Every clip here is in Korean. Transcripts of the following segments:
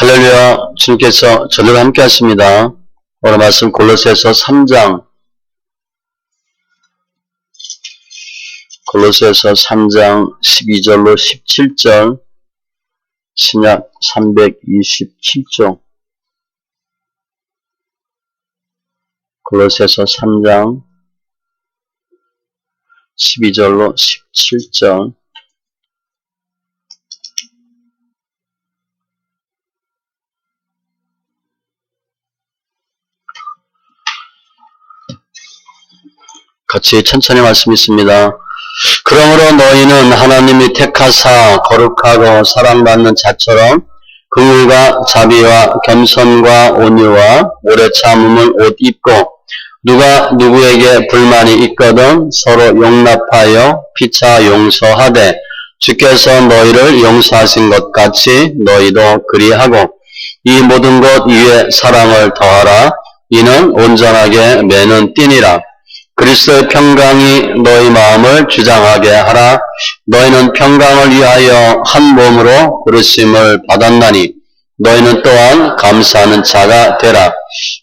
할렐루야. 주님께서 저들과 함께 하십니다. 오늘 말씀 골로새서 3장 12절로 17절 신약 327쪽 골로새서 3장 12절로 17절 같이 천천히 말씀 있습니다. 그러므로 너희는 하나님이 택하사 거룩하고 사랑받는 자처럼 긍휼과 자비와 겸손과 온유와 오래 참음을 옷 입고 누가 누구에게 불만이 있거든 서로 용납하여 피차 용서하되 주께서 너희를 용서하신 것 같이 너희도 그리하고 이 모든 것 위에 사랑을 더하라. 이는 온전하게 매는 띠니라. 그리스도의 평강이 너희 마음을 주장하게 하라. 너희는 평강을 위하여 한 몸으로 부르심을 받았나니 너희는 또한 감사하는 자가 되라.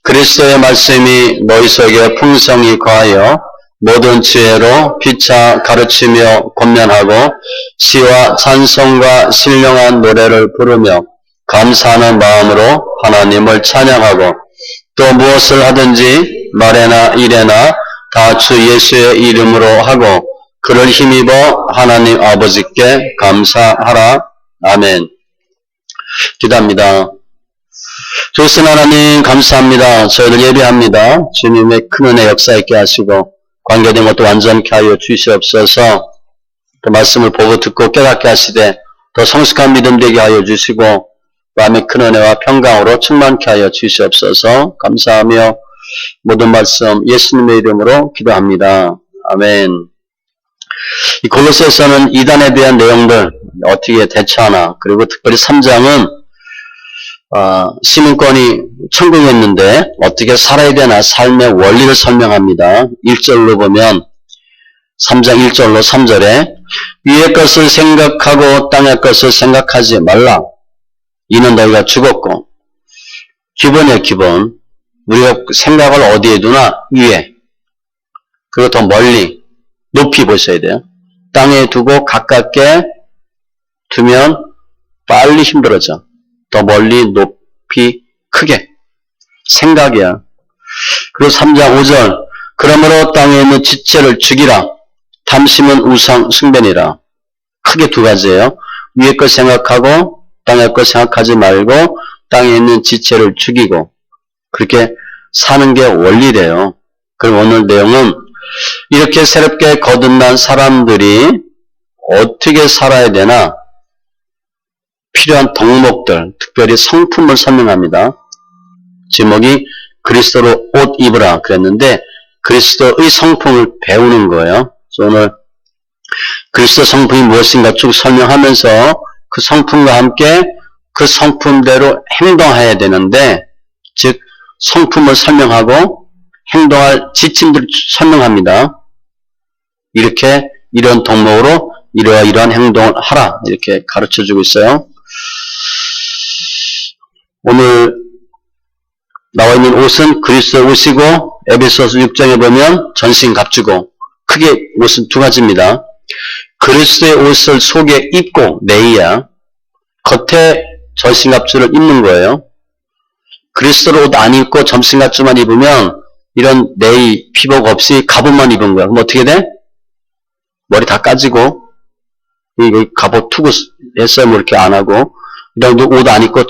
그리스도의 말씀이 너희 속에 풍성히 거하여 모든 지혜로 피차 가르치며 권면하고 시와 찬송과 신령한 노래를 부르며 감사하는 마음으로 하나님을 찬양하고 또 무엇을 하든지 말에나 일에나 다 주 예수의 이름으로 하고 그를 힘입어 하나님 아버지께 감사하라. 아멘. 기도합니다. 좋으신 하나님 감사합니다. 저희를 예배합니다. 주님의 큰 은혜 역사 있게 하시고 관계된 것도 완전케 하여 주시옵소서. 그 말씀을 보고 듣고 깨닫게 하시되 더 성숙한 믿음 되게 하여 주시고 마음의 큰 은혜와 평강으로 충만케 하여 주시옵소서. 감사하며 모든 말씀 예수님의 이름으로 기도합니다. 아멘. 이 골로새서는 이단에 대한 내용들 어떻게 대처하나 그리고 특별히 3장은 시민권이 천국이었는데 어떻게 살아야 되나 삶의 원리를 설명합니다. 1절로 보면 3장 1절로 3절에 위의 것을 생각하고 땅의 것을 생각하지 말라. 이는 너희가 죽었고 기본이야 기본. 우리가 생각을 어디에 두나? 위에. 그리고 더 멀리, 높이 보셔야 돼요. 땅에 두고 가깝게 두면 빨리 힘들어져. 더 멀리, 높이, 크게. 생각이야. 그리고 3장 5절. 그러므로 땅에 있는 지체를 죽이라. 탐심은 우상 숭배니라. 크게 두 가지예요. 위에 것 생각하고 땅의 것 생각하지 말고 땅에 있는 지체를 죽이고 그렇게 사는 게 원리래요. 그럼 오늘 내용은 이렇게 새롭게 거듭난 사람들이 어떻게 살아야 되나 필요한 덕목들, 특별히 성품을 설명합니다. 제목이 그리스도로 옷 입으라 그랬는데 그리스도의 성품을 배우는 거예요. 그래서 오늘 그리스도 성품이 무엇인가 쭉 설명하면서 그 성품과 함께 그 성품대로 행동해야 되는데 즉 성품을 설명하고 행동할 지침들을 설명합니다. 이렇게 이런 덕목으로 이러한 행동을 하라 이렇게 가르쳐주고 있어요. 오늘 나와 있는 옷은 그리스도 옷이고 에베소서 6장에 보면 전신 값주고 크게 옷은 두 가지입니다. 그리스도의 옷을 속에 입고 내야 겉에 전신 값주를 입는 거예요. 그리스도로 옷 안 입고 점심갑주만 입으면 이런 내의 피복 없이 갑옷만 입은 거야. 그럼 어떻게 돼? 머리 다 까지고 갑옷 투구 했어요. 뭐 이렇게 안 하고 이런 옷 안 입고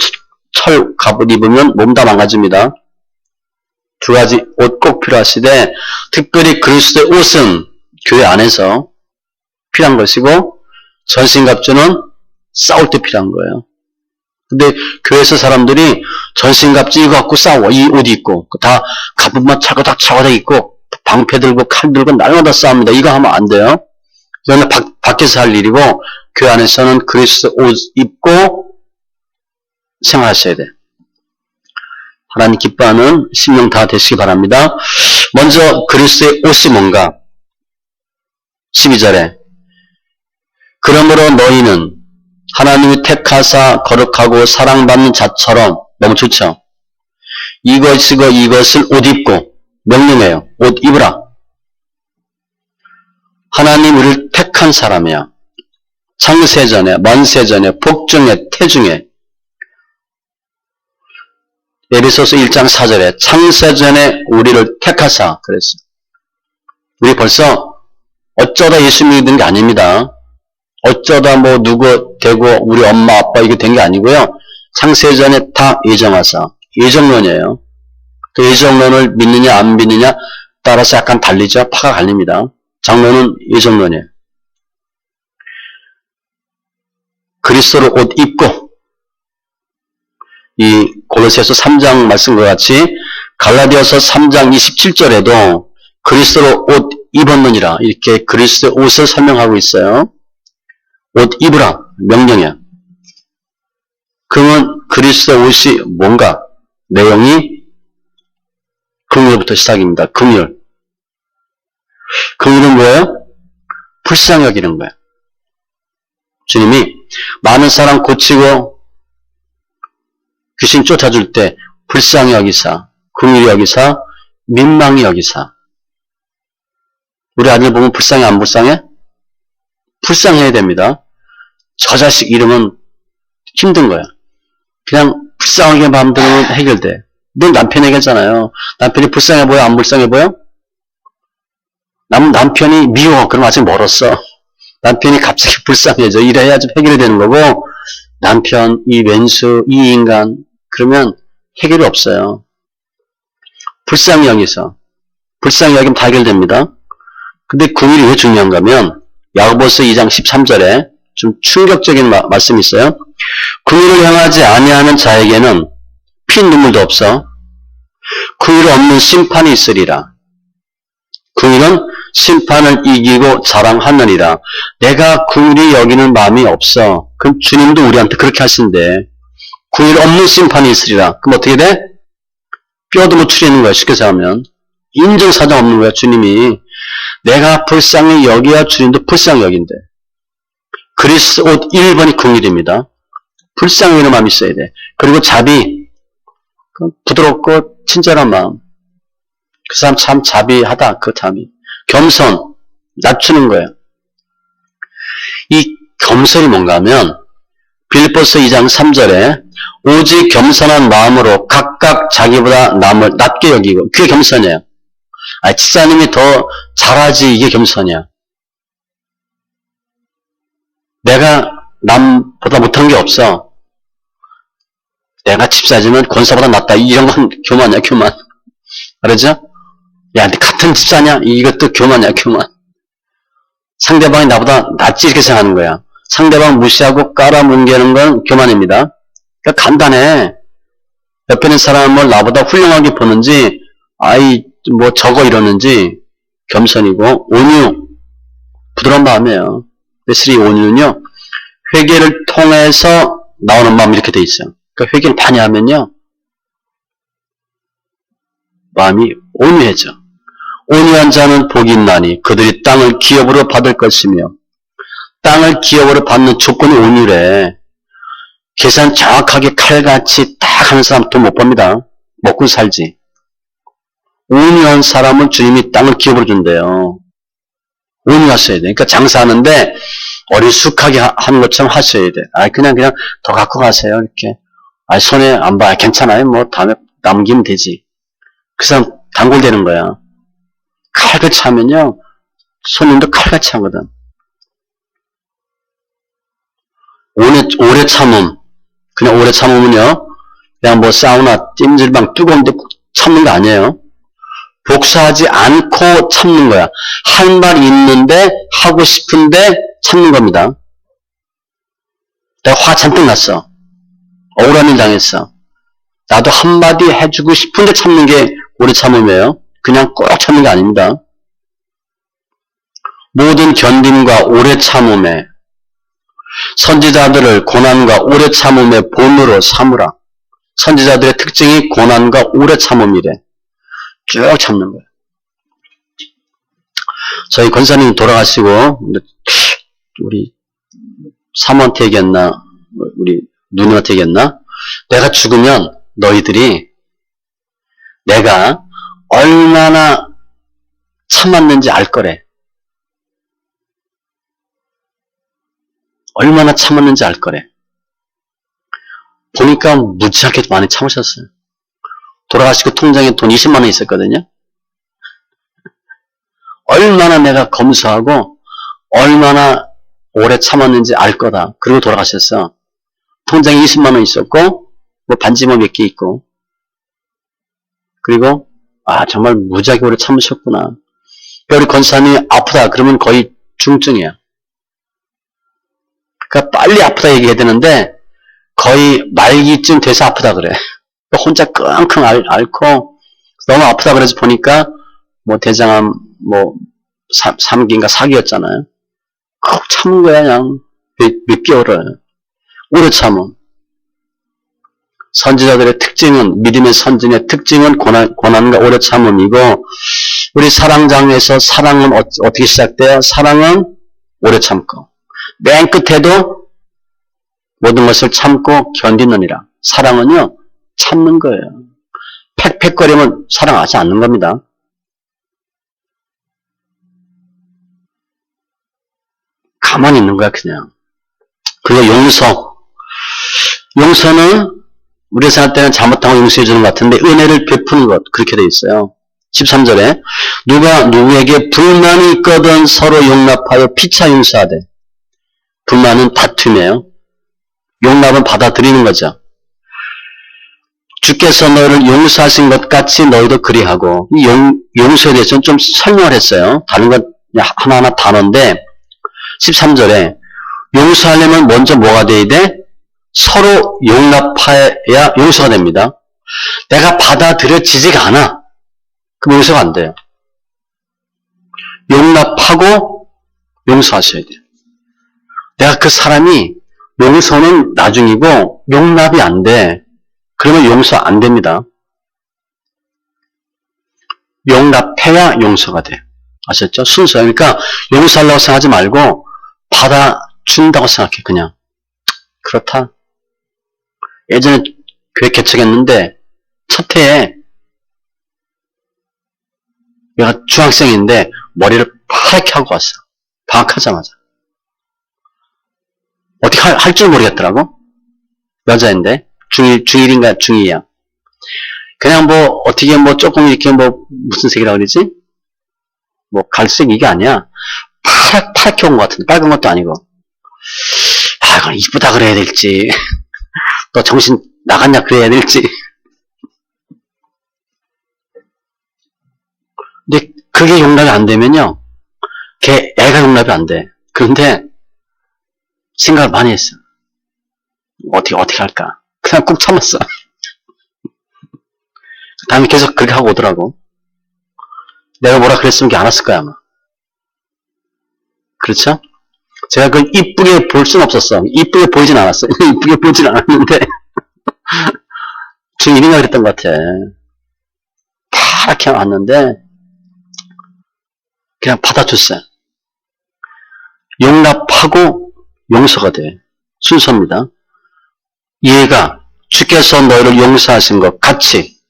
철 갑옷 입으면 몸 다 망가집니다. 두 가지 옷 꼭 필요하시되 특별히 그리스도의 옷은 교회 안에서 필요한 것이고 전신갑주는 싸울 때 필요한 거예요. 근데 교회에서 사람들이 전신갑주 이거 갖고 싸워. 이 옷 입고 다 갑옷만 차고닥 입고 방패 들고 칼 들고 날마다 싸웁니다. 이거 하면 안 돼요. 이거는 밖에서 할 일이고 교회 안에서는 그리스도 옷 입고 생활하셔야 돼. 하나님 기뻐하는 신령 다 되시기 바랍니다. 먼저 그리스도의 옷이 뭔가 12절에 그러므로 너희는 하나님이 택하사 거룩하고 사랑받는 자처럼 너무 좋죠. 이것을 옷 입고 명령해요. 옷 입으라. 하나님 우리를 택한 사람이야. 창세전에, 만세전에, 복중에, 태중에. 에베소서 1장 4절에 창세전에 우리를 택하사 그랬어요. 우리 벌써 어쩌다 예수 믿는 게 아닙니다. 어쩌다 뭐 누구 되고 우리 엄마 아빠 이게 된 게 아니고요. 창세전에 다 예정하사. 예정론이에요. 그 예정론을 믿느냐 안 믿느냐 따라서 약간 달리죠. 파가 갈립니다. 장론은 예정론이에요. 그리스도로 옷 입고 이 골로새서 3장 말씀과 같이 갈라디아서 3장 27절에도 그리스도로 옷 입었느니라 이렇게 그리스도의 옷을 설명하고 있어요. 옷 입으라 명령이야. 그러면 그리스도의 옷이 뭔가? 내용이 긍휼부터 시작입니다. 긍휼. 긍휼은 뭐예요? 불쌍히 여기는 거예요. 주님이 많은 사람 고치고 귀신 쫓아줄 때 불쌍히 여기사, 긍휼히 여기사, 민망히 여기사. 우리 아들 보면 불쌍해 안 불쌍해? 불쌍해야 됩니다. 저 자식 이름은 힘든 거야. 그냥 불쌍하게 마음대로 해결돼. 늘 남편 얘기했잖아요. 남편이 불쌍해 보여? 안 불쌍해 보여? 남편이 미워. 그럼 아직 멀었어. 남편이 갑자기 불쌍해져. 이래야 좀 해결이 되는 거고 남편, 이 왼수, 이 인간 그러면 해결이 없어요. 불쌍히 여기서. 불쌍히 여기면 다 해결됩니다. 근데 긍휼이 왜 중요한가 하면 야고보서 2장 13절에 좀 충격적인 말씀이 있어요. 긍휼을 행하지 아니하는 자에게는 피 눈물도 없어. 긍휼 없는 심판이 있으리라. 긍휼은 심판을 이기고 자랑하느니라. 내가 긍휼히 여기는 마음이 없어. 그럼 주님도 우리한테 그렇게 하신대. 긍휼 없는 심판이 있으리라. 그럼 어떻게 돼? 뼈도 못 추리는 거야. 쉽게 생각하면. 인정사정 없는 거야. 주님이. 내가 불쌍히 여기야 주님도 불쌍히 여긴대. 그리스 옷 1번이 긍휼입니다. 불쌍히 여기는 마음이 있어야 돼. 그리고 자비. 부드럽고 친절한 마음. 그 사람 참 자비하다. 그 자비. 겸손. 낮추는 거예요. 이 겸손이 뭔가 하면 빌립보서 2장 3절에 오직 겸손한 마음으로 각각 자기보다 남을 낮게 여기고 그게 겸손이에요. 집사님이 더 잘하지 이게 겸손이야. 내가 남보다 못한 게 없어. 내가 집사지만 권사보다 낫다. 이런 건 교만이야, 교만. 알았죠? 야, 근데 같은 집사냐? 이것도 교만이야, 교만. 상대방이 나보다 낫지 이렇게 생각하는 거야. 상대방 무시하고 깔아뭉개는 건 교만입니다. 그러니까 간단해. 옆에 있는 사람을 나보다 훌륭하게 보는지 아이 뭐 저거 이러는지 겸손이고 온유, 부드러운 마음이에요. 그래서 이 온유는요. 회개를 통해서 나오는 마음 이렇게 돼 있어요. 그러니까 회개를 많이 하면요. 마음이 온유해져. 온유한 자는 복이 있나니 그들이 땅을 기업으로 받을 것이며 땅을 기업으로 받는 조건이 온유래. 계산 정확하게 칼같이 딱 하는 사람 돈 못 법니다. 먹고 살지. 온유한 사람은 주님이 땅을 기업으로 준대요. 온유하셔야 돼. 그러니까 장사하는데 어리숙하게 하는 것처럼 하셔야 돼. 그냥 더 갖고 가세요. 이렇게. 손해 안 봐. 괜찮아요. 뭐 다음에 남기면 되지. 그 사람 단골되는 거야. 칼같이 하면요. 손님도 칼같이 하거든. 오래 참음. 그냥 오래 참으면요. 그냥 뭐 사우나, 찜질방 뜨거운데 참는 거 아니에요. 복수하지 않고 참는 거야. 할 말이 있는데 하고 싶은데 참는 겁니다. 내가 화 잔뜩 났어. 억울한 일 당했어. 나도 한마디 해주고 싶은데 참는 게 오래 참음이에요. 그냥 꼭 참는 게 아닙니다. 모든 견딤과 오래 참음에 선지자들을 고난과 오래 참음의 본으로 삼으라. 선지자들의 특징이 고난과 오래 참음이래. 쭉 참는 거예요. 저희 권사님 돌아가시고 우리 사모한테 얘기했나? 우리 누님한테 얘기했나? 내가 죽으면 너희들이 내가 얼마나 참았는지 알 거래. 얼마나 참았는지 알 거래. 보니까 무지하게 많이 참으셨어요. 돌아가시고 통장에 돈 20만 원 있었거든요. 얼마나 내가 검소하고 얼마나 오래 참았는지 알 거다. 그리고 돌아가셨어. 통장에 20만 원 있었고 뭐 반지 뭐 몇 개 있고 그리고 정말 무지하게 오래 참으셨구나. 우리 권사님이 아프다 그러면 거의 중증이야. 그러니까 빨리 아프다 얘기해야 되는데 거의 말기쯤 돼서 아프다 그래. 혼자 끙끙 앓고 너무 아프다 그래서 보니까 뭐 대장암 뭐 3기인가 4기였잖아요. 꼭 참은 거야 그냥 몇 개월을. 오래 참은. 선지자들의 특징은 믿음의 선진의 특징은 고난과 오래 참음이고 우리 사랑장에서 사랑은 어떻게 시작돼요? 사랑은 오래 참고 맨 끝에도 모든 것을 참고 견디느니라. 사랑은요 참는 거예요. 팩팩거리면 사랑하지 않는 겁니다. 가만히 있는 거야 그냥. 그리고 용서. 용서는 우리가 생각할 때는 잘못한 거 용서해 주는 것 같은데 은혜를 베푸는 것 그렇게 돼 있어요. 13절에 누가 누구에게 불만이 있거든 서로 용납하여 피차 용서하되. 불만은 다툼이에요. 용납은 받아들이는 거죠. 주께서 너희를 용서하신 것 같이 너희도 그리하고 이 용서에 대해서는 좀 설명을 했어요. 다른 건 하나하나 단어인데 13절에 용서하려면 먼저 뭐가 돼야 돼? 서로 용납해야 용서가 됩니다. 내가 받아들여지지가 않아. 그럼 용서가 안 돼요. 용납하고 용서하셔야 돼요. 내가 그 사람이 용서는 나중이고 용납이 안 돼. 그러면 용서 안 됩니다. 용납해야 용서가 돼. 아셨죠? 순서야. 그러니까 용서하려고 생각하지 말고 받아준다고 생각해. 그냥 그렇다. 예전에 교회 개척했는데 첫 해에 내가 중학생인데 머리를 파랗게 하고 왔어. 방학하자마자. 어떻게 할 줄 모르겠더라고. 여자인데 중1인가 중2야. 그냥 뭐 어떻게 뭐 조금 이렇게 뭐 무슨 색이라고 그러지? 뭐 갈색 이게 아니야. 파랗게 온 것 같은데 빨간 것도 아니고. 이건 이쁘다 그래야 될지 너 정신 나갔냐 그래야 될지. 근데 그게 용납이 안 되면요. 애가 용납이 안 돼. 그런데 생각을 많이 했어. 어떻게 할까? 그냥 꾹 참았어. 다음에 계속 그렇게 하고 오더라고. 내가 뭐라 그랬으면 안 왔을 거야 아마. 그렇죠? 제가 그걸 이쁘게 볼 수는 없었어. 이쁘게 보이진 않았어요. 이쁘게 보이진 않았는데 중1인가 그랬던 것 같아. 파랗게 왔는데 그냥 받아줬어요. 용납하고 용서가 돼. 순서입니다. 이해가 주께서 너희를 용서하신 것 같이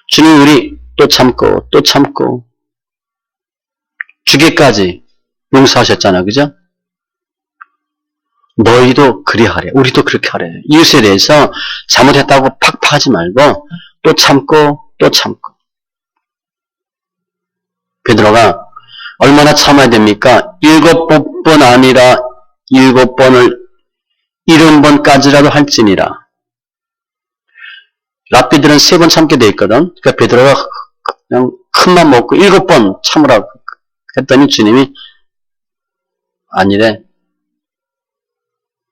주님 우리 또 참고 또 참고 주기까지 용서하셨잖아. 그죠? 너희도 그리하래. 우리도 그렇게 하래. 이웃에 대해서 잘못했다고 팍팍 하지 말고 또 참고 또 참고. 베드로가 얼마나 참아야 됩니까? 7번 아니라 7번을 70번까지라도 할지니라. 랍비들은 3번 참게 돼 있거든. 그러니까 베드로가 그냥 큰맘 먹고 7번 참으라고 했더니 주님이 아니래.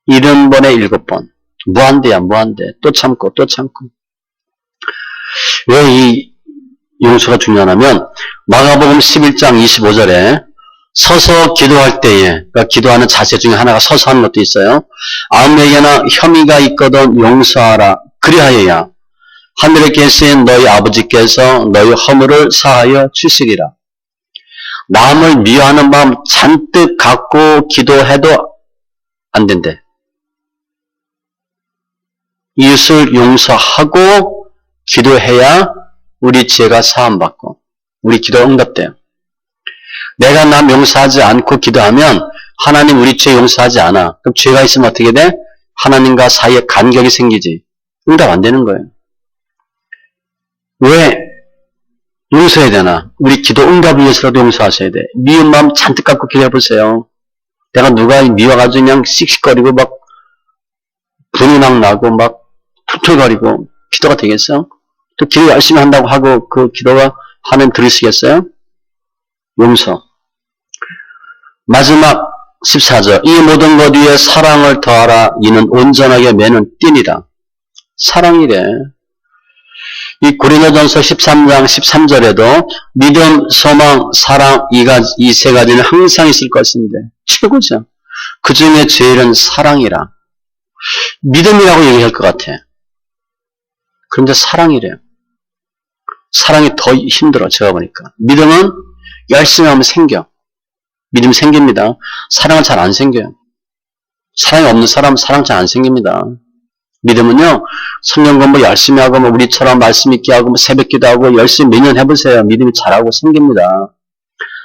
70번에 7번. 무한대야, 무한대. 또 참고, 또 참고. 왜 이 용서가 중요하냐면, 마가복음 11장 25절에 서서 기도할 때에, 그러니까 기도하는 자세 중에 하나가 서서 하는 것도 있어요. 아무에게나 혐의가 있거든 용서하라. 그리하여야 하늘에 계신 너희 아버지께서 너희 허물을 사하여 주시리라. 남을 미워하는 마음 잔뜩 갖고 기도해도 안 된대. 이웃을 용서하고 기도해야 우리 죄가 사함받고 우리 기도가 응답돼요. 내가 남 용서하지 않고 기도하면 하나님 우리 죄 용서하지 않아. 그럼 죄가 있으면 어떻게 돼? 하나님과 사이에 간격이 생기지. 응답 안 되는 거예요. 왜 용서해야 되나? 우리 기도 응답을 위해서라도 용서하셔야 돼. 미운 마음 잔뜩 갖고 기도해보세요. 내가 누가 미워가지고 그냥 씩씩거리고 막 분이 막 나고 막 툴툴거리고 기도가 되겠어요? 또 기도 열심히 한다고 하고 그 기도가 하나님 들으시겠어요? 용서. 마지막 14절. 이 모든 것 위에 사랑을 더하라. 이는 온전하게 매는 띠니라. 사랑이래. 이 고린도전서 13장 13절에도 믿음, 소망, 사랑 이 세 가지는 항상 있을 것인데 최고죠. 그 중에 제일은 사랑이라. 믿음이라고 얘기할 것 같아. 그런데 사랑이래요. 사랑이 더 힘들어, 제가 보니까. 믿음은 열심히 하면 생겨. 믿음 생깁니다. 사랑은 잘 안 생겨요. 사랑이 없는 사람은 사랑 잘 안 생깁니다. 믿음은요, 성경 공부 열심히 하고, 뭐 우리처럼 말씀 있게 하고, 뭐 새벽 기도하고, 열심히 매년 해보세요. 믿음이 잘하고 생깁니다.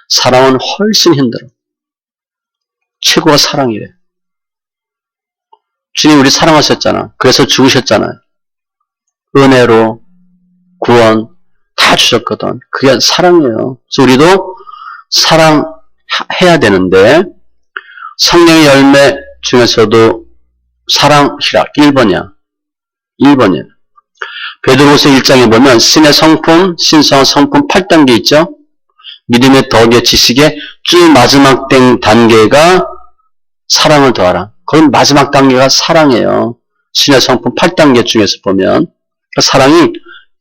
사랑은 훨씬 힘들어. 최고가 사랑이래. 주님 우리 사랑하셨잖아. 그래서 죽으셨잖아요. 은혜로, 구원, 다 주셨거든. 그게 사랑이에요. 그래서 우리도 사랑해야 되는데, 성령의 열매 중에서도 사랑 희락 1번이야. 1번이야. 베드로후서 1장에 보면 신의 성품, 신성한 성품 8단계 있죠? 믿음의 덕의 지식의 쭉 마지막 단계가 사랑을 더하라. 그건 마지막 단계가 사랑이에요. 신의 성품 8단계 중에서 보면 사랑이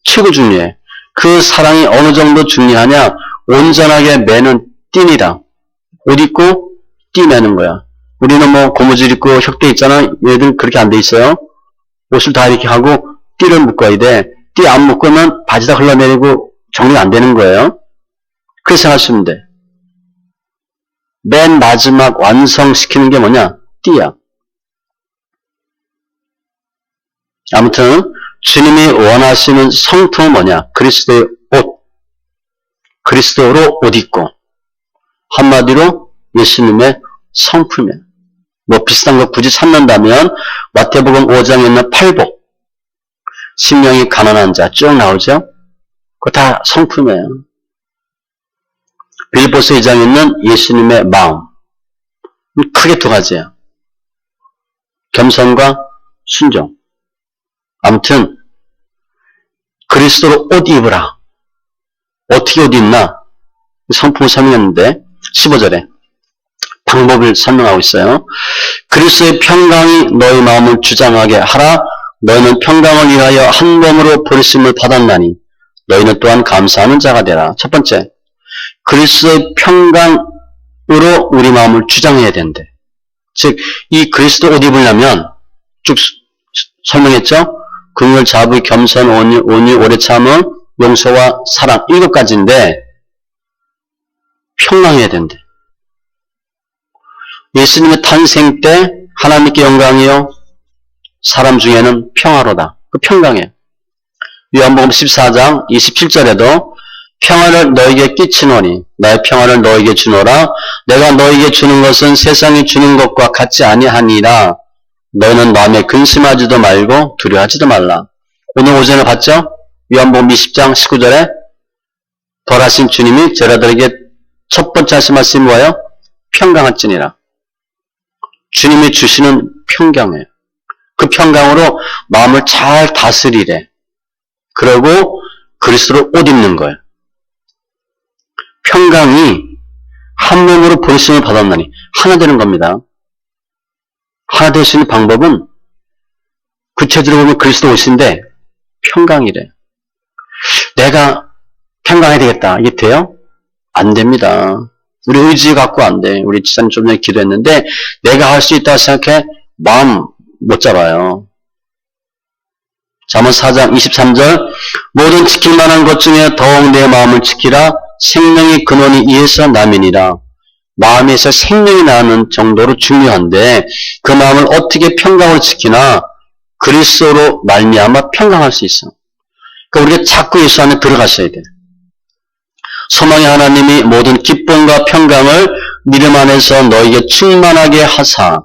최고 중요해. 그 사랑이 어느 정도 중요하냐? 온전하게 매는 띠니라. 옷 입고 띠 매는 거야. 우리는 뭐 고무줄 입고 혁대 있잖아. 얘들은 그렇게 안 돼 있어요. 옷을 다 이렇게 하고 띠를 묶어야 돼. 띠 안 묶으면 바지 다 흘러내리고 정리가 안 되는 거예요. 그렇게 생각하시면 돼. 맨 마지막 완성시키는 게 뭐냐? 띠야. 아무튼 주님이 원하시는 성품은 뭐냐? 그리스도의 옷. 그리스도로 옷 입고 한마디로 예수님의 성품이야. 뭐 비슷한 거 굳이 찾는다면 마태복음 5장에 있는 팔복, 심령이 가난한 자 쭉 나오죠? 그거 다 성품이에요. 빌립보서 2장에 있는 예수님의 마음, 크게 두 가지예요. 겸손과 순종. 아무튼 그리스도로 옷 입으라. 어떻게 옷 입나? 성품을 설명했는데 15절에 방법을 설명하고 있어요. 그리스도의 평강이 너희 마음을 주장하게 하라. 너희는 평강을 위하여 한 몸으로 부르심을 받았나니 너희는 또한 감사하는 자가 되라. 첫 번째, 그리스도의 평강으로 우리 마음을 주장해야 된대. 즉, 이 그리스도 옷 입으려면 쭉 설명했죠? 긍휼, 자비, 겸손, 온유, 오래 참음, 용서와 사랑 7가지인데 평강해야 된대. 예수님의 탄생 때 하나님께 영광이요 사람 중에는 평화로다. 그 평강해. 요한복음 14장 27절에도 평화를 너에게 끼치노니 나의 평화를 너에게 주노라. 내가 너에게 주는 것은 세상이 주는 것과 같지 아니하니라. 너희는 마음에 근심하지도 말고 두려워하지도 말라. 오늘 오전에 봤죠? 요한복음 20장 19절에 벌하신 주님이 제자들에게 첫 번째 하신 말씀이 뭐예요? 평강할지니라. 주님이 주시는 평강이에요. 그 평강으로 마음을 잘 다스리래. 그리고 그리스도로 옷 입는 거예요. 평강이 한 몸으로 부르심을 받았나니 하나 되는 겁니다. 하나 될 수 있는 방법은 구체적으로 보면 그리스도 옷인데 평강이래. 내가 평강해야 되겠다. 이게 돼요? 안 됩니다. 우리 의지 갖고 안 돼. 우리 지사님 좀 전에 기도했는데 내가 할 수 있다고 생각해 마음 못 잡아요. 잠언 4장 23절 모든 지킬 만한 것 중에 더욱 내 마음을 지키라. 생명의 근원이 이에서 남이니라. 마음에서 생명이 나는 정도로 중요한데 그 마음을 어떻게 평강을 지키나 그리스도로 말미암아 평강할 수 있어. 그러니까 우리가 자꾸 예수 안에 들어갔어야 돼. 소망의 하나님이 모든 기쁨과 평강을 믿음 안에서 너에게 충만하게 하사.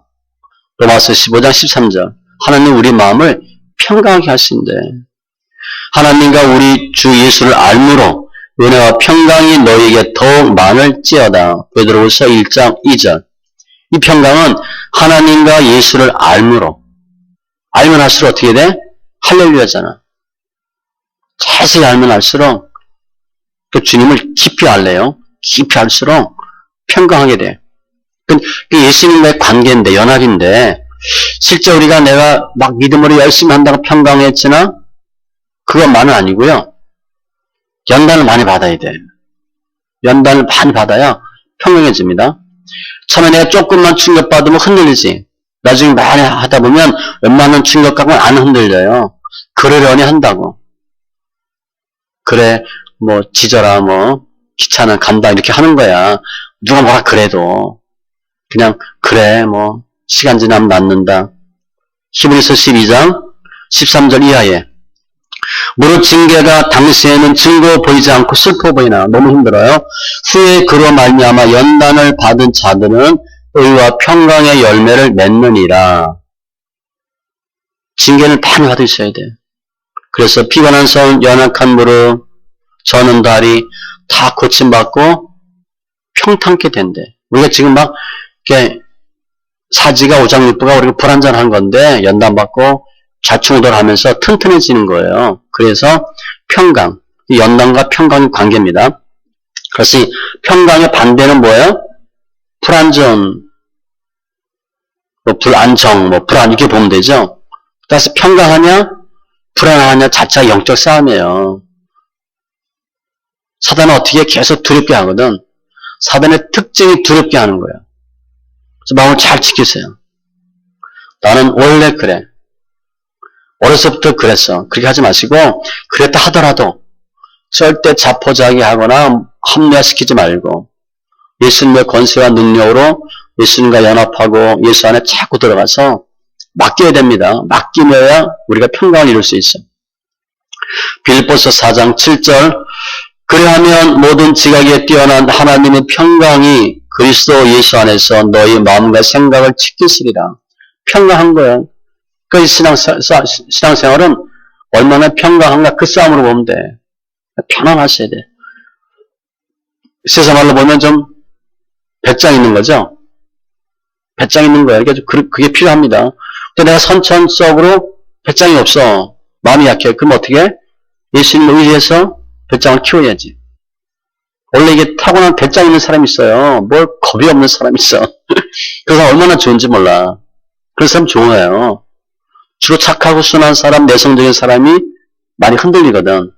로마서 15장 13절. 하나님 우리 마음을 평강하게 하신대. 하나님과 우리 주 예수를 알므로 은혜와 평강이 너에게 더욱 많을지어다. 베드로후서 1장 2절. 이 평강은 하나님과 예수를 알므로. 알면 할수록 어떻게 돼? 할렐루야잖아. 자세히 알면 알수록 그 주님을 깊이 알래요. 깊이 알수록 평강하게 돼. 그 예수님과의 관계인데, 연합인데, 실제 우리가 내가 막 믿음으로 열심히 한다고 평강했지나, 그것만은 아니고요. 연단을 많이 받아야 돼. 연단을 많이 받아야 평강해집니다. 처음에 내가 조금만 충격받으면 흔들리지. 나중에 많이 하다 보면 웬만한 충격감은 안 흔들려요. 그러려니 한다고. 그래, 뭐, 지져라, 뭐, 귀찮아, 간다, 이렇게 하는 거야. 누가 뭐라 그래도. 그냥, 그래, 뭐, 시간 지나면 낫는다. 히브리서 12장 13절 이하에. 무릇 징계가 당시에는 증거 보이지 않고 슬퍼 보이나 너무 힘들어요. 후에 그로 말미암아 연단을 받은 자들은 의와 평강의 열매를 맺느니라. 징계를 많이 받으셔야 돼. 그래서 피곤한 손, 연약한 무릎, 저는 다리 다 고침받고 평탄케 된대. 우리가 지금 막 이렇게 사지가 오장육부가 우리가 불안전한 건데 연단받고 좌충우돌하면서 튼튼해지는 거예요. 그래서 평강, 연단과 평강의 관계입니다. 그래서 평강의 반대는 뭐예요? 불안전, 뭐 불안정, 뭐 불안 이렇게 보면 되죠. 그래서 평강하냐, 불안하냐 자체가 영적 싸움이에요. 사단은 어떻게 계속 두렵게 하거든. 사단의 특징이 두렵게 하는 거예요. 그래서 마음을 잘 지키세요. 나는 원래 그래. 어려서부터 그랬어. 그렇게 하지 마시고 그랬다 하더라도 절대 자포자기하거나 합리화시키지 말고 예수님의 권세와 능력으로 예수님과 연합하고 예수 안에 자꾸 들어가서 맡겨야 됩니다. 맡기며야 우리가 평강을 이룰 수 있어. 빌립보서 4장 7절 그리하면 모든 지각에 뛰어난 하나님의 평강이 그리스도 예수 안에서 너희 마음과 생각을 지키시리라. 평강한 거예요. 그 신앙생활은 얼마나 평강한가 그 싸움으로 보면 돼. 편안하셔야 돼. 세상 말로 보면 좀 배짱 있는 거죠. 배짱 있는 거예요. 그러니까 그게 필요합니다. 근데 내가 선천적으로 배짱이 없어. 마음이 약해. 그럼 어떻게 해? 예수님을 의지해서 배짱을 키워야지. 원래 이게 타고난 배짱 있는 사람이 있어요. 뭘 겁이 없는 사람이 있어. 그래서 얼마나 좋은지 몰라. 그런 사람 좋아요. 주로 착하고 순한 사람, 내성적인 사람이 많이 흔들리거든.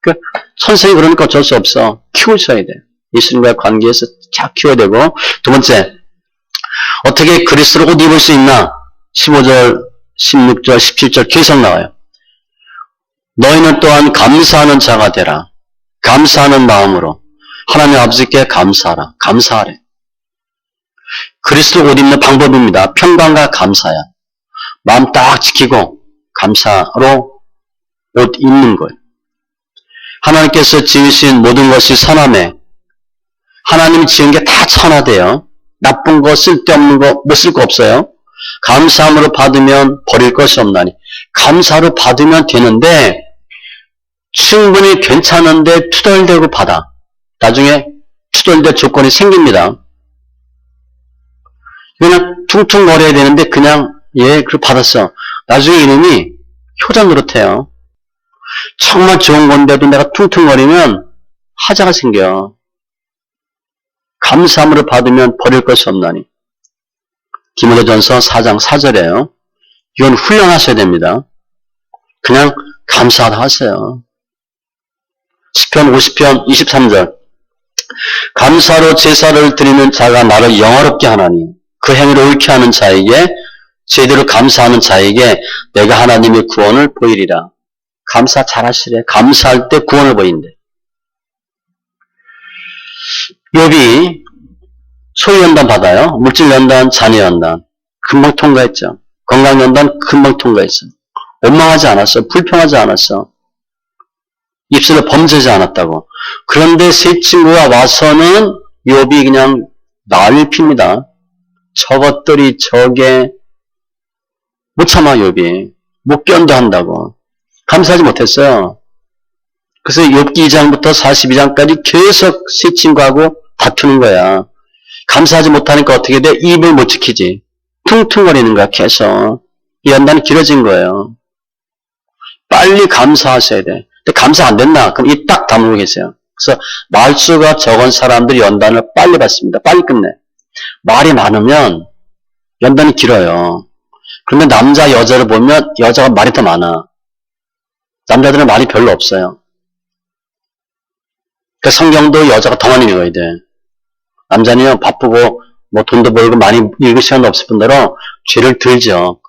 그러니까 선생이 그러니까 어쩔 수 없어. 키우셔야 돼. 예수님과의 관계에서 잘 키워야 되고. 두 번째, 어떻게 그리스도를 옷 입을 수 있나? 15절, 16절, 17절 계속 나와요. 너희는 또한 감사하는 자가 되라. 감사하는 마음으로 하나님 아버지께 감사하라. 감사하래. 그리스도 옷 입는 방법입니다. 평강과 감사야. 마음 딱 지키고 감사로 옷 입는 거예요. 하나님께서 지으신 모든 것이 선함에 하나님이 지은 게 다 선하대요. 나쁜 거, 쓸데없는 거, 못 쓸 거 없어요. 감사함으로 받으면 버릴 것이 없나니. 감사로 받으면 되는데 충분히 괜찮은데 투덜대고 받아. 나중에 투덜대 조건이 생깁니다. 그냥 퉁퉁거려야 되는데 그냥 그걸 받았어. 나중에 이놈이 효자 노릇해요. 정말 좋은 건데도 내가 퉁퉁거리면 하자가 생겨. 감사함으로 받으면 버릴 것이 없나니. 디모데전서 4장 4절이에요. 이건 훈련하셔야 됩니다. 그냥 감사하다 하세요. 시편 50편 23절 감사로 제사를 드리는 자가 나를 영화롭게 하나니 그 행위를 옳게 하는 자에게 제대로 감사하는 자에게 내가 하나님의 구원을 보이리라. 감사 잘하시래. 감사할 때 구원을 보인대. 욥이 소유연단 받아요. 물질연단, 자녀연단. 금방 통과했죠. 건강연단 금방 통과했어. 원망하지 않았어. 불평하지 않았어. 입술을 범죄하지 않았다고. 그런데 세 친구가 와서는 욥이 그냥 난리를 핍니다. 저것들이 저게 못 참아 욥이. 못 견뎌한다고. 감사하지 못했어요. 그래서 욥기 2장부터 42장까지 계속 세 친구하고 다투는 거야. 감사하지 못하니까 어떻게 돼? 입을 못 지키지. 퉁퉁거리는 거야 계속. 이 연단이 길어진 거예요. 빨리 감사하셔야 돼. 근데 감사 안 됐나? 그럼 입 딱 다물고 계세요. 그래서 말수가 적은 사람들이 연단을 빨리 받습니다. 빨리 끝내. 말이 많으면 연단이 길어요. 그러면 남자, 여자를 보면 여자가 말이 더 많아. 남자들은 말이 별로 없어요. 그러니까 성경도 여자가 더 많이 읽어야 돼. 남자는 바쁘고 뭐 돈도 벌고 많이 읽을 시간도 없을 뿐더러 죄를 들죠.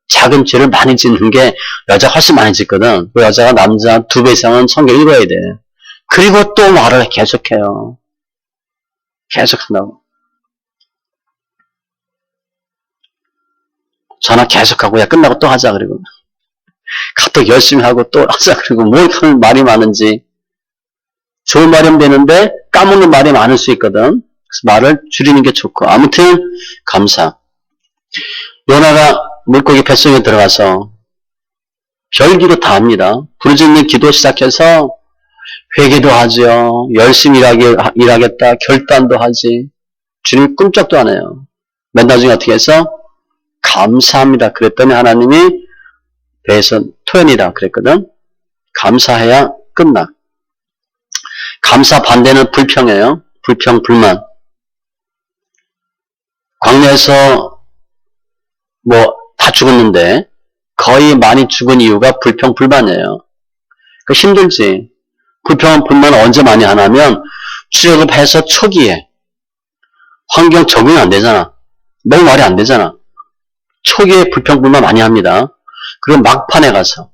작은 죄를 많이 짓는 게 여자가 훨씬 많이 짓거든. 그 여자가 남자 2배 이상은 성경 읽어야 돼. 그리고 또 말을 계속해요. 계속한다고. 전화 계속하고 야 끝나고 또 하자 그리고 카톡 열심히 하고 또 하자 그리고 뭘 하면 말이 많은지. 좋은 말이면 되는데 까먹는 말이 많을 수 있거든. 그래서 말을 줄이는 게 좋고. 아무튼 감사. 요나가 물고기 뱃속에 들어가서 별기도 다 합니다. 부르짖는 기도 시작해서 회개도 하죠. 열심히 일하겠다. 결단도 하지. 주님 꿈쩍도 안 해요. 맨 나중에 어떻게 해서 감사합니다. 그랬더니 하나님이 배에서 토해내라 그랬거든. 감사해야 끝나. 감사 반대는 불평이에요. 불평, 불만. 광야에서 뭐 다 죽었는데 거의 많이 죽은 이유가 불평, 불만이에요. 그 힘들지. 불평, 불만을 언제 많이 하냐면 출애굽해서 초기에 환경 적응이 안 되잖아. 너무 말이 안 되잖아. 초기에 불평, 불만 많이 합니다. 그리고 막판에 가서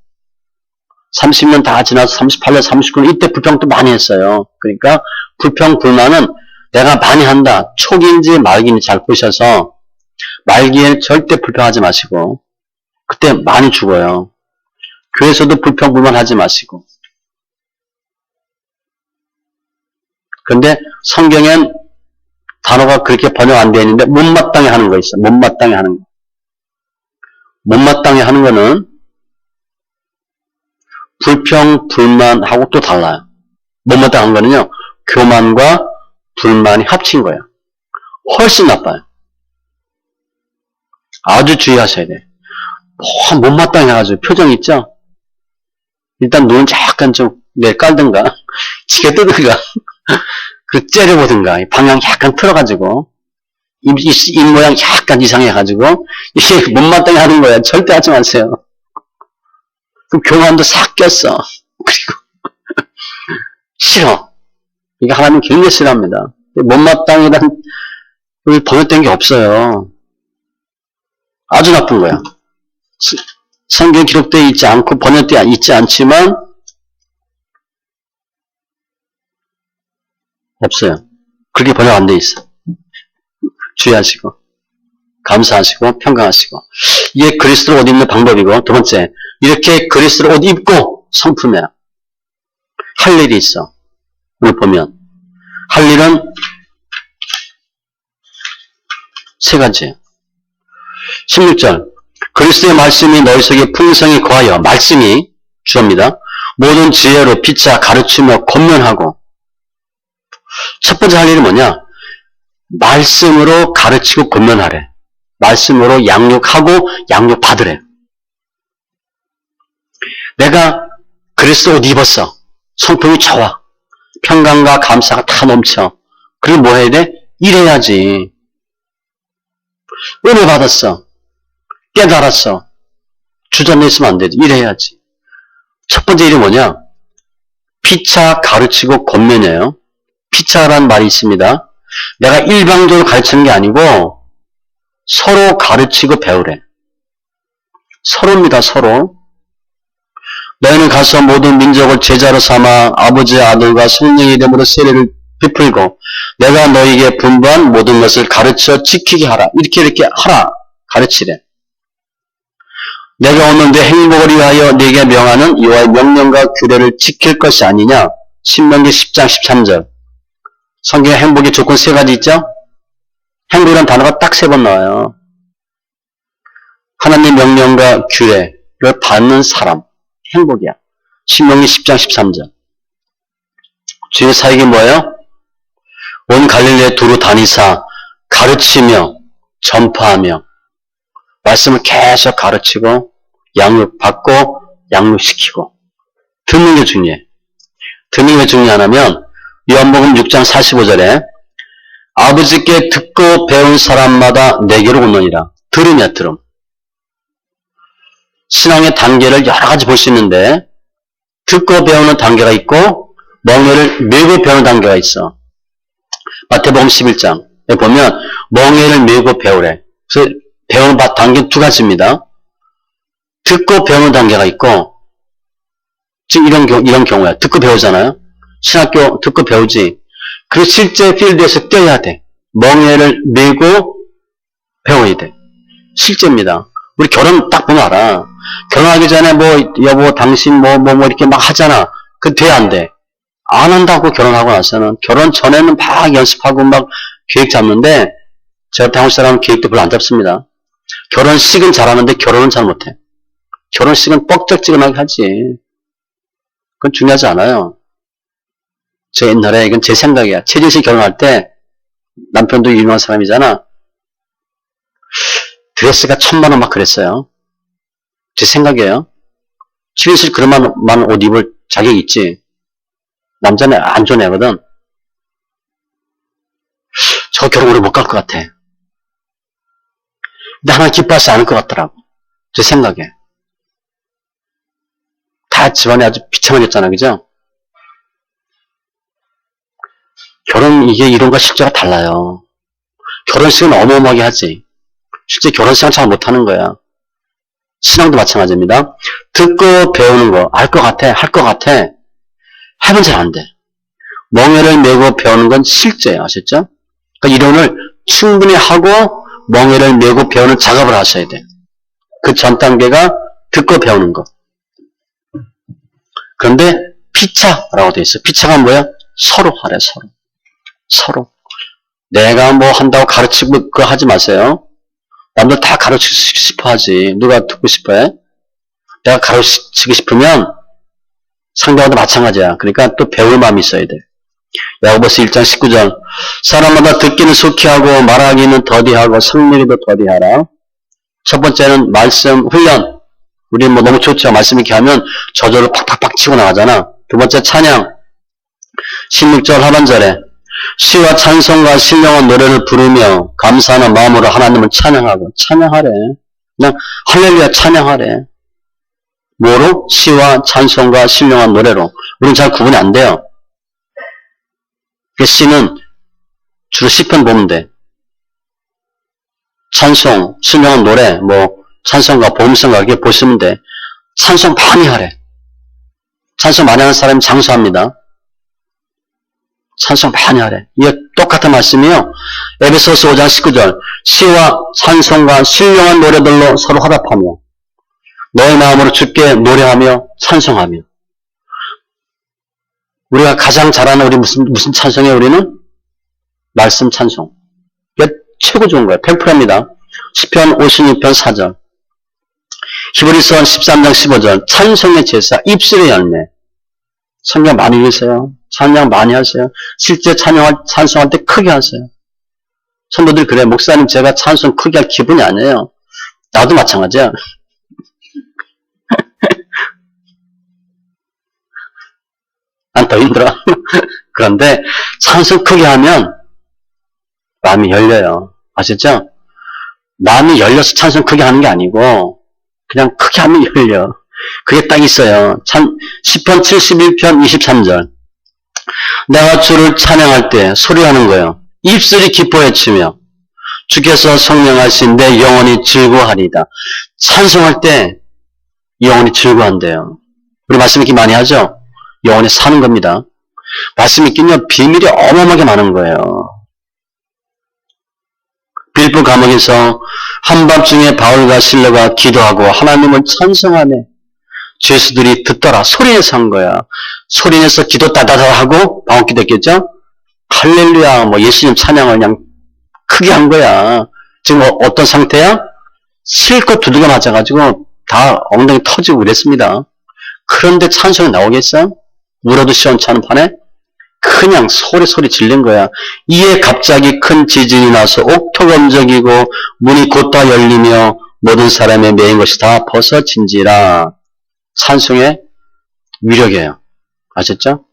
30년 다 지나서 38년, 39년 이때 불평도 많이 했어요. 그러니까 불평, 불만은 내가 많이 한다. 초기인지 말기인지 잘 보셔서 말기에 절대 불평하지 마시고 그때 많이 죽어요. 교회에서도 불평, 불만 하지 마시고. 그런데 성경엔 단어가 그렇게 번역 안 되어 있는데 못마땅해 하는 거 있어. 못마땅해 하는 거. 못마땅해 하는 거는 불평, 불만하고 또 달라요. 못마땅한 거는요. 교만과 불만이 합친 거예요. 훨씬 나빠요. 아주 주의하셔야 돼. 못마땅해 가지고 표정 있죠? 일단 눈은 약간 좀 깔든가 지게 뜨든가 그 째려보든가 방향 약간 틀어가지고 입 모양 약간 이상해가지고 이게 못마땅해 하는 거야. 절대 하지 마세요. 그럼 교만도 싹 꼈어. 그리고 싫어. 이게 하나님 굉장히 싫어합니다. 못마땅이란 번역된 게 없어요. 아주 나쁜 거야. 성경에 기록되어 있지 않고 번역되어 있지 않지만 없어요. 그렇게 번역 안 돼 있어. 주의하시고 감사하시고 평강하시고. 이게 그리스도로 옷 입는 방법이고, 두 번째, 이렇게 그리스도로 옷 입고 성품해야 할 일이 있어. 오늘 보면 할 일은 세 가지예요. 16절 그리스도의 말씀이 너희 속에 풍성히 거하여, 말씀이 주어입니다. 모든 지혜로 피차 가르치며 권면하고. 첫 번째 할 일이 뭐냐? 말씀으로 가르치고 권면하래. 말씀으로 양육하고 양육받으래. 내가 그리스도 옷 입었어. 성품이 좋아. 평강과 감사가 다 넘쳐. 그리고 뭐 해야 돼? 일해야지. 은혜 받았어. 깨달았어. 주저내 있으면 안 되지. 일해야지. 첫 번째 일이 뭐냐? 피차 가르치고 권면해요. 피차라는 말이 있습니다. 내가 일방적으로 가르치는 게 아니고 서로 가르치고 배우래. 서로입니다. 서로. 너희는 가서 모든 민족을 제자로 삼아 아버지의 아들과 성령의 이름으로 세례를 베풀고 내가 너에게 분부한 모든 것을 가르쳐 지키게 하라. 이렇게 하라. 가르치래. 내가 오늘 내 행복을 위하여 네게 명하는 여호와의 명령과 규례를 지킬 것이 아니냐. 신명기 10장 13절. 성경에 행복의 조건 3가지 있죠? 행복이라는 단어가 딱 3번 나와요. 하나님 명령과 규례를 받는 사람. 행복이야. 신명기 10장 13절. 주의 사역이 뭐예요? 온 갈릴리에 두루 다니사 가르치며 전파하며 말씀을 계속 가르치고 양육받고 양육시키고 듣는 게 중요해. 듣는 게 중요하냐면 요한복음 6장 45절에 아버지께 듣고 배운 사람마다 내게로 오느니라. 들음이야, 들음. 신앙의 단계를 여러 가지 볼 수 있는데 듣고 배우는 단계가 있고 멍에를 메고 배우는 단계가 있어. 마태복음 11장에 보면 멍에를 메고 배우래. 그래서 배우는 단계 2가지입니다. 듣고 배우는 단계가 있고 지금 이런 경우야. 듣고 배우잖아요. 신학교 듣고 배우지. 그리고 실제 필드에서 뛰어야 돼. 멍에를 메고 배워야 돼. 실제입니다. 우리 결혼 딱 보면 알아. 결혼하기 전에 뭐 여보 당신 뭐 이렇게 막 하잖아. 그 돼 안 돼? 안 한다고 결혼하고 나서는 결혼 전에는 막 연습하고 막 계획 잡는데 제가 한국 사람은 계획도 별로 안 잡습니다. 결혼식은 잘하는데 결혼은 잘 못해. 결혼식은 뻑적지근하게 하지. 그건 중요하지 않아요. 저 옛날에 이건 제 생각이야. 최진실 결혼할 때 남편도 유명한 사람이잖아. 드레스가 1000만 원 막 그랬어요. 제 생각이에요. 최진실 그런 많은 옷 입을 자격이 있지. 남자는 안 좋은 애거든. 저 결혼 오래 못 갈 것 같아. 근데 하나님 기뻐하지 않을 것 같더라고. 제 생각에. 다 집안이 아주 비참하겠잖아, 그죠? 결혼, 이게 이론과 실제가 달라요. 결혼식은 어마어마하게 하지. 실제 결혼식은 잘 못하는 거야. 신앙도 마찬가지입니다. 듣고 배우는 거, 알 것 같아, 할 것 같아. 해본 잘 안 돼. 멍에를 메고 배우는 건 실제예요. 아셨죠? 그러니까 이론을 충분히 하고 멍에를 메고 배우는 작업을 하셔야 돼. 그 전 단계가 듣고 배우는 거. 그런데 피차라고 돼 있어. 피차가 뭐야? 서로 하래, 서로. 서로. 내가 뭐 한다고 가르치고 그거 하지 마세요. 남들 다 가르치고 싶어 하지. 누가 듣고 싶어 해? 내가 가르치고 싶으면 상대와도 마찬가지야. 그러니까 또 배울 마음이 있어야 돼. 야고보서 1장 19절. 사람마다 듣기는 속히 하고 말하기는 더디하고 성내기도 더디하라. 첫 번째는 말씀 훈련. 우리 뭐 너무 좋죠. 말씀 이렇게 하면 저절로 팍팍팍 치고 나가잖아. 두 번째 찬양. 16절 하반절에 시와 찬송과 신령한 노래를 부르며 감사하는 마음으로 하나님을 찬양하고 찬양하래. 그냥 할렐루야 찬양하래. 뭐로? 시와 찬송과 신령한 노래로. 우리는 잘 구분이 안 돼요. 그 시는 주로 시편 보면 돼. 찬송, 신령한 노래, 뭐 찬송가, 복음성가 이렇게 보시면 돼. 찬송 많이 하래. 찬송 많이 하는 사람이 장수합니다. 찬송 많이 하래. 이게 똑같은 말씀이요. 에베소서 5장 19절. 시와 찬송과 신령한 노래들로 서로 화답하며 너의 마음으로 주께 노래하며 찬송하며. 우리가 가장 잘하는 우리 무슨 찬송이에요, 우리는? 말씀 찬송. 이게 최고 좋은 거예요. 100%입니다. 시편 56편 4절. 히브리서 13장 15절. 찬송의 제사, 입술의 열매. 성경 많이 읽으세요. 찬양 많이 하세요. 실제 찬송할 때 크게 하세요. 성도들 그래. 목사님 제가 찬송 크게 할 기분이 아니에요. 나도 마찬가지야. 난 더 힘들어. 그런데 찬송 크게 하면 마음이 열려요. 아셨죠? 마음이 열려서 찬송 크게 하는 게 아니고 그냥 크게 하면 열려. 그게 딱 있어요. 시편 71편 23절. 내가 주를 찬양할 때 소리하는 거예요. 입술이 기뻐해 치며 주께서 성령하신 내 영혼이 즐거워하리이다. 찬송할 때 영혼이 즐거워한대요. 우리 말씀 이렇게 많이 하죠? 영혼이 사는 겁니다. 말씀 있긴요, 비밀이 어마어마하게 많은 거예요. 빌립보 감옥에서 한밤중에 바울과 실라가 기도하고 하나님을 찬송하네. 죄수들이 듣더라. 소리내서 한 거야. 소리내서 기도 따다다 하고 방언기 됐겠죠? 할렐루야, 뭐 예수님 찬양을 그냥 크게 한 거야. 지금 어떤 상태야? 실컷 두들겨 맞아가지고 다 엉덩이 터지고 그랬습니다. 그런데 찬송이 나오겠어? 울어도 시원찮은 판에? 그냥 소리 질린 거야. 이에 갑자기 큰 지진이 나서 옥토검적이고 문이 곧다 열리며 모든 사람의 매인 것이 다 벗어진지라. 찬송의 위력이에요. 아셨죠?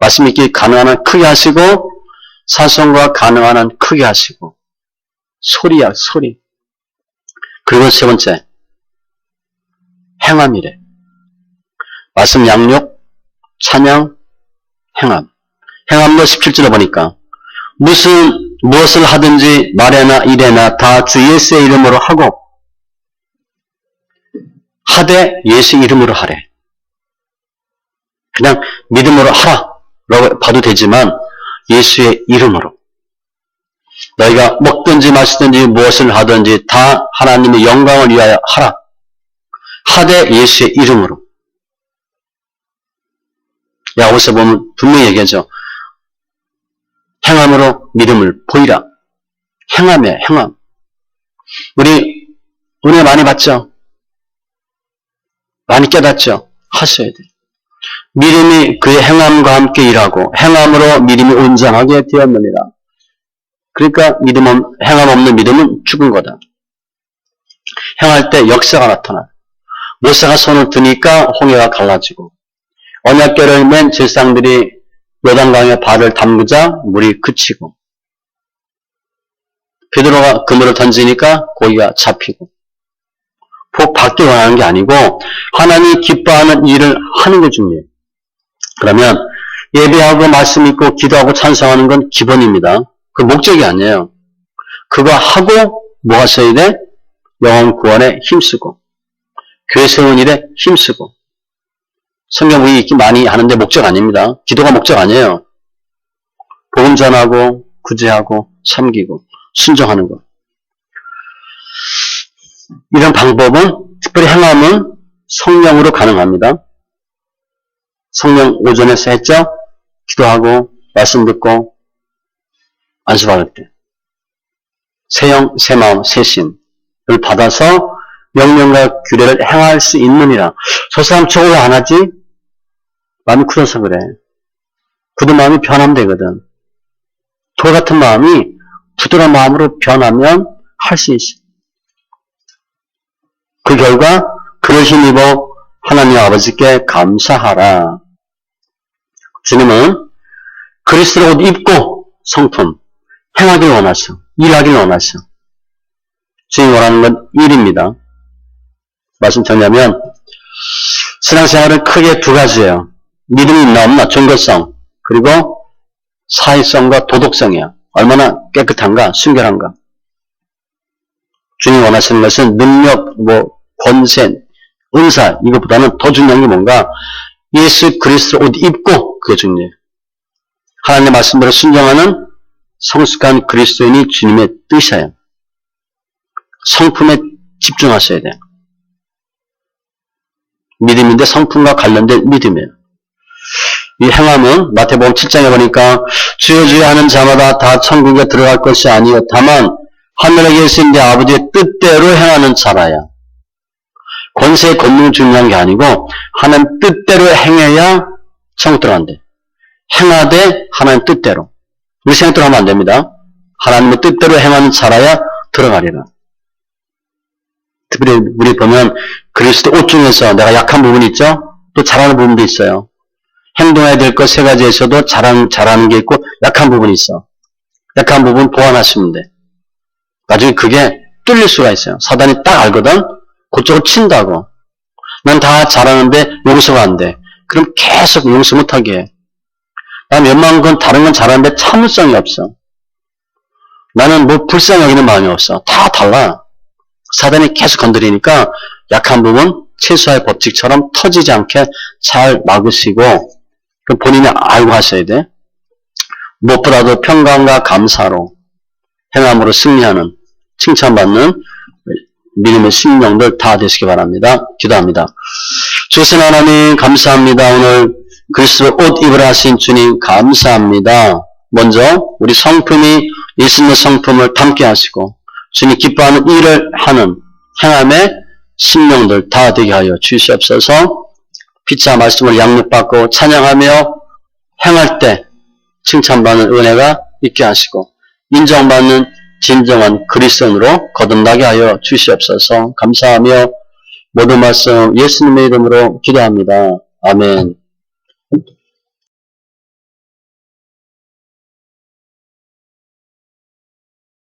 말씀 읽기 가능한 한 크게 하시고, 찬송과 가능한 한 크게 하시고, 소리야, 소리. 그리고 세 번째, 행함이래. 말씀 양육, 찬양, 행함. 행함도 17절에 보니까 무엇을 하든지 말에나 일에나 다 주 예수의 이름으로 하고 하되 예수 이름으로 하래. 그냥 믿음으로 하라라고 봐도 되지만 예수의 이름으로. 너희가 먹든지 마시든지 무엇을 하든지 다 하나님의 영광을 위하여 하라. 하되 예수의 이름으로. 야고보서 보면 분명히 얘기하죠. 행함으로 믿음을 보이라. 행함에 행함. 우리 은혜 많이 받죠? 많이 깨닫죠? 하셔야 돼요. 믿음이 그의 행함과 함께 일하고 행함으로 믿음이 온전하게 되었느니라. 그러니까 행함 없는 믿음은 죽은 거다. 행할 때 역사가 나타나. 모세가 손을 드니까 홍해가 갈라지고 언약궤를 맨 제사장들이 요단강에 발을 담그자 물이 그치고 베드로가 그물을 던지니까 고기가 잡히고 복 받기 원하는 게 아니고 하나님이 기뻐하는 일을 하는 게 중요해요. 그러면 예배하고 말씀 읽고 기도하고 찬송하는 건 기본입니다. 그 목적이 아니에요. 그거 하고 뭐 하셔야 돼? 영혼 구원에 힘쓰고 교회 세운 일에 힘쓰고 성경 우리 읽기 많이 하는데 목적 아닙니다. 기도가 목적 아니에요. 복음 전하고 구제하고 섬기고 순종하는 것. 이런 방법은 특별히 행함은 성령으로 가능합니다. 성령 오전에서 했죠? 기도하고 말씀 듣고 안수받을 때 새영, 새마음, 새신을 받아서 명령과 규례를 행할 수 있느니라. 저 사람 저거 왜 안 하지? 마음이 굳어서 그래. 굳은 마음이 변하면 되거든. 돌 같은 마음이 부드러운 마음으로 변하면 할 수 있어. 그 결과 그를 힘입어 하나님 아버지께 감사하라. 주님은 그리스도를 옷 입고 성품, 행하길 원하셔. 일하길 원하셔. 주님이 원하는 건 일입니다. 말씀 정리하면 신앙생활은 크게 두 가지예요. 믿음이 있나 없나, 종교성, 그리고 사회성과 도덕성이야. 얼마나 깨끗한가, 순결한가. 주님이 원하시는 것은 능력, 권세, 은사, 이것보다는 더 중요한 게 뭔가 예수 그리스도 옷 입고 그게 중요해요. 하나님의 말씀대로 순종하는 성숙한 그리스도인이 주님의 뜻이에요. 성품에 집중하셔야 돼요. 믿음인데 성품과 관련된 믿음이에요. 이 행함은 마태복음 7장에 보니까 주여 주여 하는 자마다 다 천국에 들어갈 것이 아니요 다만 하늘에 계신 내 아버지의 뜻대로 행하는 자라야. 권세의 권능이 중요한 게 아니고 하나님 뜻대로 행해야 천국 들어간대. 행하되 하나님 뜻대로. 우리 생각대로 하면 안 됩니다. 하나님의 뜻대로 행하는 자라야 들어가리라. 특별히 우리 보면 그리스도 옷 중에서 내가 약한 부분이 있죠? 또 잘하는 부분도 있어요. 행동해야 될 것 세 가지에서도 잘하는 게 있고 약한 부분이 있어. 약한 부분 보완하시면 돼. 나중에 그게 뚫릴 수가 있어요. 사단이 딱 알거든? 그쪽으로 친다고. 난 다 잘하는데 용서가 안 돼. 그럼 계속 용서 못하게 해. 난 웬만한 건 다른 건 잘하는데 참을성이 없어. 나는 불쌍히 여기는 마음이 없어. 다 달라. 사단이 계속 건드리니까 약한 부분 최소화의 법칙처럼 터지지 않게 잘 막으시고 그 본인이 알고 하셔야 돼. 무엇보다도 평강과 감사로 행함으로 승리하는 칭찬받는 믿음의 심령들 다 되시기 바랍니다. 기도합니다. 주신 하나님 감사합니다. 오늘 그리스도 옷 입으라 하신 주님 감사합니다. 먼저 우리 성품이 예수님의 성품을 담게 하시고 주님 기뻐하는 일을 하는 행함의 심령들 다 되게 하여 주시옵소서. 피차 말씀을 양육받고 찬양하며 행할 때 칭찬받는 은혜가 있게 하시고 인정받는 진정한 그리스도인으로 거듭나게 하여 주시옵소서. 감사하며 모든 말씀 예수님의 이름으로 기도합니다. 아멘.